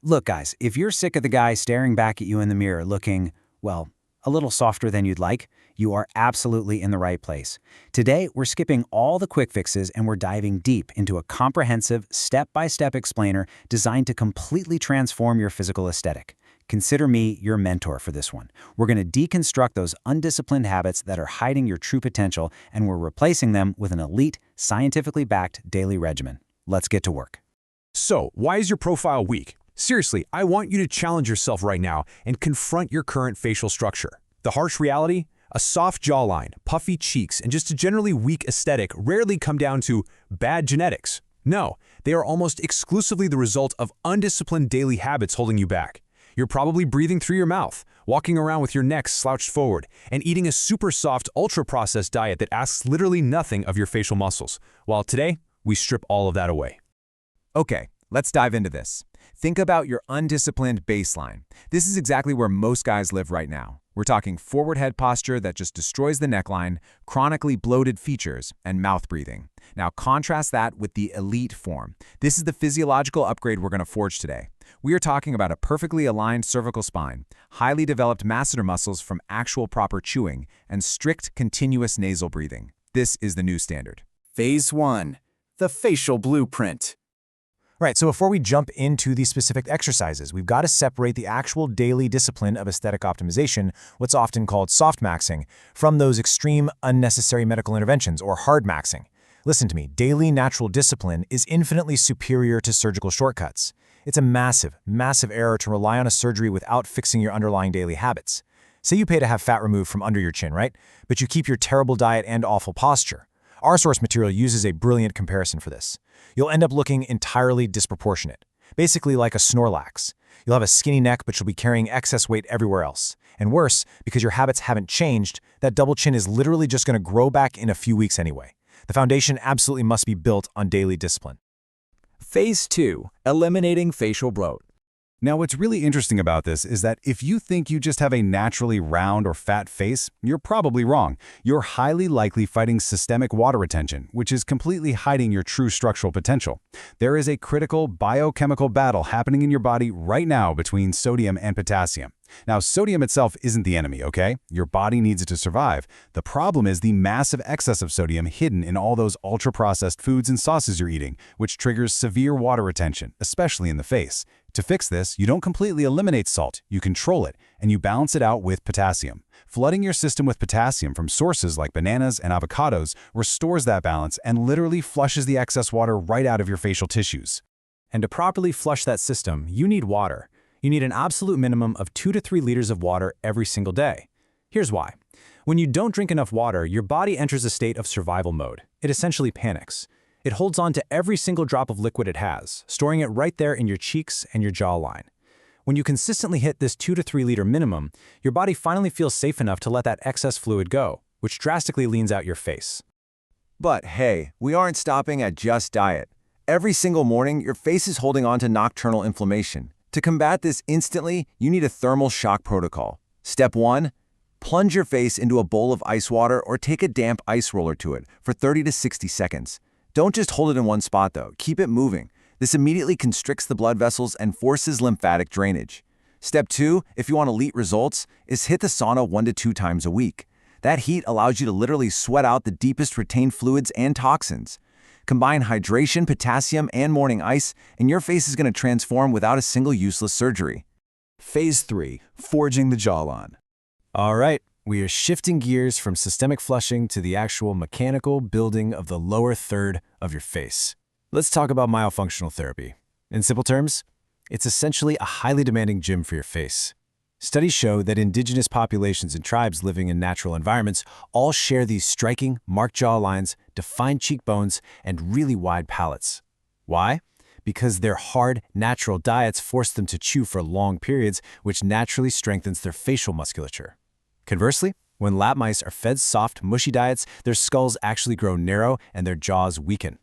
Look, guys, if you're sick of the guy staring back at you in the mirror looking, well, a little softer than you'd like, you are absolutely in the right place. Today, we're skipping all the quick fixes and we're diving deep into a comprehensive, step-by-step explainer designed to completely transform your physical aesthetic. Consider me your mentor for this one. We're going to deconstruct those undisciplined habits that are hiding your true potential, and we're replacing them with an elite, scientifically backed daily regimen. Let's get to work. So, why is your profile weak? Seriously, I want you to challenge yourself right now and confront your current facial structure. The harsh reality? A soft jawline, puffy cheeks, and just a generally weak aesthetic rarely come down to bad genetics. No, they are almost exclusively the result of undisciplined daily habits holding you back. You're probably breathing through your mouth, walking around with your neck slouched forward, and eating a super soft, ultra-processed diet that asks literally nothing of your facial muscles. While today, we strip all of that away. Okay, let's dive into this. Think about your undisciplined baseline. This is exactly where most guys live right now. We're talking forward head posture that just destroys the neckline, chronically bloated features, and mouth breathing. Now contrast that with the elite form. This is the physiological upgrade we're going to forge today. We are talking about a perfectly aligned cervical spine, highly developed masseter muscles from actual proper chewing, and strict continuous nasal breathing. This is the new standard. Phase 1. The facial blueprint. Right, so before we jump into these specific exercises, we've got to separate the actual daily discipline of aesthetic optimization, what's often called soft maxing, from those extreme, unnecessary medical interventions, or hard maxing. Listen to me, daily natural discipline is infinitely superior to surgical shortcuts. It's a massive, massive error to rely on a surgery without fixing your underlying daily habits. Say you pay to have fat removed from under your chin, right? But you keep your terrible diet and awful posture. Our source material uses a brilliant comparison for this. You'll end up looking entirely disproportionate, basically like a Snorlax. You'll have a skinny neck, but you'll be carrying excess weight everywhere else. And worse, because your habits haven't changed, that double chin is literally just going to grow back in a few weeks anyway. The foundation absolutely must be built on daily discipline. Phase 2. Eliminating facial bloat. Now, what's really interesting about this is that if you think you just have a naturally round or fat face, you're probably wrong. You're highly likely fighting systemic water retention, which is completely hiding your true structural potential. There is a critical biochemical battle happening in your body right now between sodium and potassium. Now, sodium itself isn't the enemy, okay? Your body needs it to survive. The problem is the massive excess of sodium hidden in all those ultra-processed foods and sauces you're eating, which triggers severe water retention, especially in the face. To fix this, you don't completely eliminate salt, you control it, and you balance it out with potassium. Flooding your system with potassium from sources like bananas and avocados restores that balance and literally flushes the excess water right out of your facial tissues. And to properly flush that system, you need water. You need an absolute minimum of 2 to 3 liters of water every single day. Here's why. When you don't drink enough water, your body enters a state of survival mode. It essentially panics. It holds on to every single drop of liquid it has, storing it right there in your cheeks and your jawline. When you consistently hit this 2 to 3 liter minimum, your body finally feels safe enough to let that excess fluid go, which drastically leans out your face. But hey, we aren't stopping at just diet. Every single morning, your face is holding on to nocturnal inflammation. To combat this instantly, you need a thermal shock protocol. Step 1. Plunge your face into a bowl of ice water or take a damp ice roller to it for 30 to 60 seconds. Don't just hold it in one spot though, keep it moving. This immediately constricts the blood vessels and forces lymphatic drainage. Step 2, if you want elite results, is hit the sauna 1 to 2 times a week. That heat allows you to literally sweat out the deepest retained fluids and toxins. Combine hydration, potassium, and morning ice, and your face is going to transform without a single useless surgery. Phase 3. Forging the jawline. All right, we are shifting gears from systemic flushing to the actual mechanical building of the lower third of your face. Let's talk about myofunctional therapy. In simple terms, it's essentially a highly demanding gym for your face. Studies show that indigenous populations and tribes living in natural environments all share these striking, marked jawlines, defined cheekbones, and really wide palates. Why? Because their hard, natural diets force them to chew for long periods, which naturally strengthens their facial musculature. Conversely, when lab mice are fed soft, mushy diets, their skulls actually grow narrow and their jaws weaken.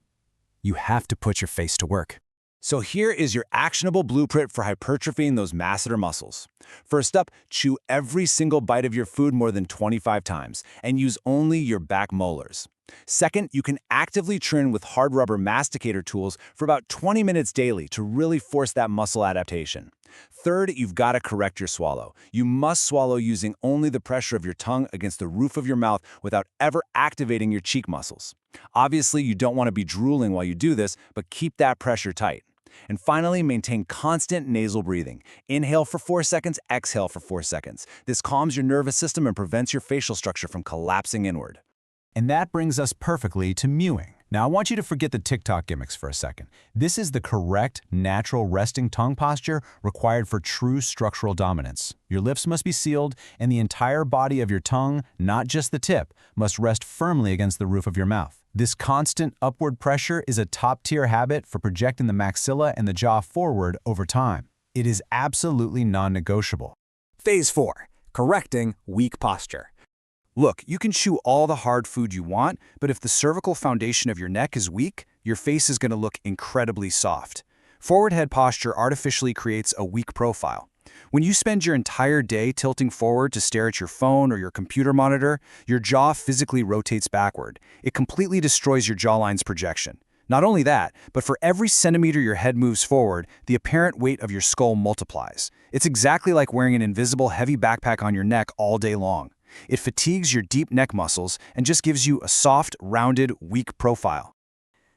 You have to put your face to work. So here is your actionable blueprint for hypertrophying those masseter muscles. First up, chew every single bite of your food more than 25 times and use only your back molars. Second, you can actively trim with hard rubber masticator tools for about 20 minutes daily to really force that muscle adaptation. Third, you've got to correct your swallow. You must swallow using only the pressure of your tongue against the roof of your mouth without ever activating your cheek muscles. Obviously, you don't want to be drooling while you do this, but keep that pressure tight. And finally, maintain constant nasal breathing. Inhale for 4 seconds, exhale for 4 seconds. This calms your nervous system and prevents your facial structure from collapsing inward. And that brings us perfectly to mewing. Now I want you to forget the TikTok gimmicks for a second. This is the correct, natural resting tongue posture required for true structural dominance. Your lips must be sealed, and the entire body of your tongue, not just the tip, must rest firmly against the roof of your mouth. This constant upward pressure is a top-tier habit for projecting the maxilla and the jaw forward over time. It is absolutely non-negotiable. Phase 4. Correcting weak posture. Look, you can chew all the hard food you want, but if the cervical foundation of your neck is weak, your face is going to look incredibly soft. Forward head posture artificially creates a weak profile. When you spend your entire day tilting forward to stare at your phone or your computer monitor, your jaw physically rotates backward. It completely destroys your jawline's projection. Not only that, but for every centimeter your head moves forward, the apparent weight of your skull multiplies. It's exactly like wearing an invisible heavy backpack on your neck all day long. It fatigues your deep neck muscles and just gives you a soft, rounded, weak profile.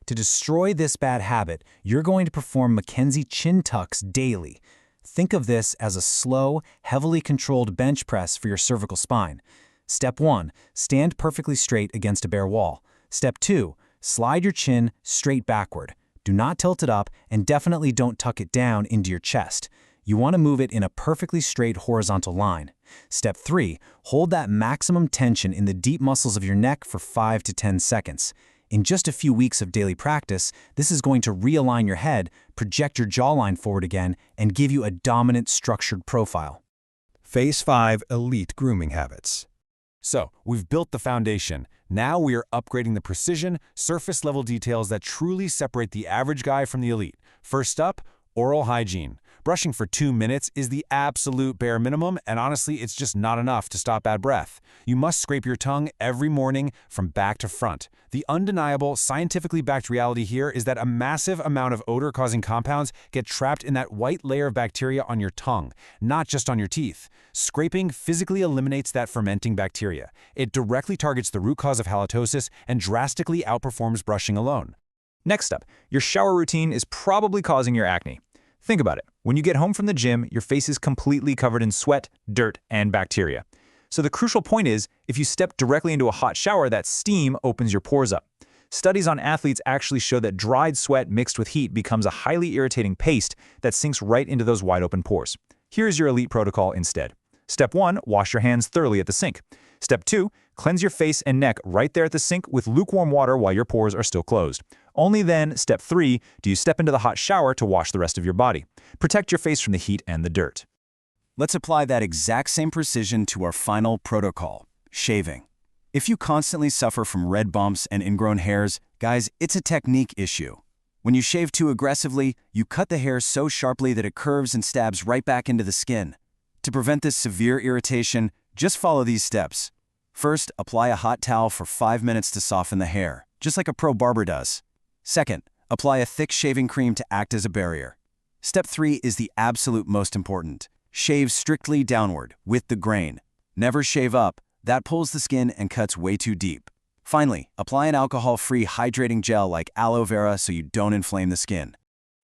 To destroy this bad habit, you're going to perform Mackenzie chin tucks daily. Think of this as a slow, heavily controlled bench press for your cervical spine. Step 1, stand perfectly straight against a bare wall. Step 2, slide your chin straight backward. Do not tilt it up, and definitely don't tuck it down into your chest. You want to move it in a perfectly straight horizontal line. Step 3, hold that maximum tension in the deep muscles of your neck for 5 to 10 seconds. In just a few weeks of daily practice, this is going to realign your head, project your jawline forward again, and give you a dominant, structured profile. Phase 5, elite grooming habits. So, we've built the foundation. Now we are upgrading the precision, surface-level details that truly separate the average guy from the elite. First up, oral hygiene. Brushing for 2 minutes is the absolute bare minimum, and honestly, it's just not enough to stop bad breath. You must scrape your tongue every morning from back to front. The undeniable, scientifically backed reality here is that a massive amount of odor-causing compounds get trapped in that white layer of bacteria on your tongue, not just on your teeth. Scraping physically eliminates that fermenting bacteria. It directly targets the root cause of halitosis and drastically outperforms brushing alone. Next up, your shower routine is probably causing your acne. Think about it. When you get home from the gym, your face is completely covered in sweat, dirt, and bacteria. So the crucial point is, if you step directly into a hot shower, that steam opens your pores up. Studies on athletes actually show that dried sweat mixed with heat becomes a highly irritating paste that sinks right into those wide open pores. Here's your elite protocol instead. Step 1, wash your hands thoroughly at the sink. Step 2, cleanse your face and neck right there at the sink with lukewarm water while your pores are still closed. Only then, step 3, do you step into the hot shower to wash the rest of your body. Protect your face from the heat and the dirt. Let's apply that exact same precision to our final protocol, shaving. If you constantly suffer from red bumps and ingrown hairs, guys, it's a technique issue. When you shave too aggressively, you cut the hair so sharply that it curves and stabs right back into the skin. To prevent this severe irritation, just follow these steps. First, apply a hot towel for 5 minutes to soften the hair, just like a pro barber does. Second, apply a thick shaving cream to act as a barrier. Step 3 is the absolute most important. Shave strictly downward, with the grain. Never shave up. That pulls the skin and cuts way too deep. Finally, apply an alcohol-free hydrating gel like aloe vera so you don't inflame the skin.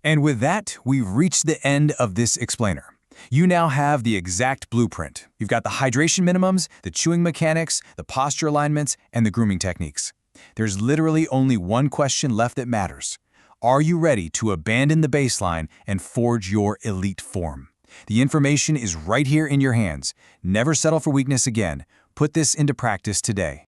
And with that, we've reached the end of this explainer. You now have the exact blueprint. You've got the hydration minimums, the chewing mechanics, the posture alignments, and the grooming techniques. There's literally only one question left that matters. Are you ready to abandon the baseline and forge your elite form? The information is right here in your hands. Never settle for weakness again. Put this into practice today.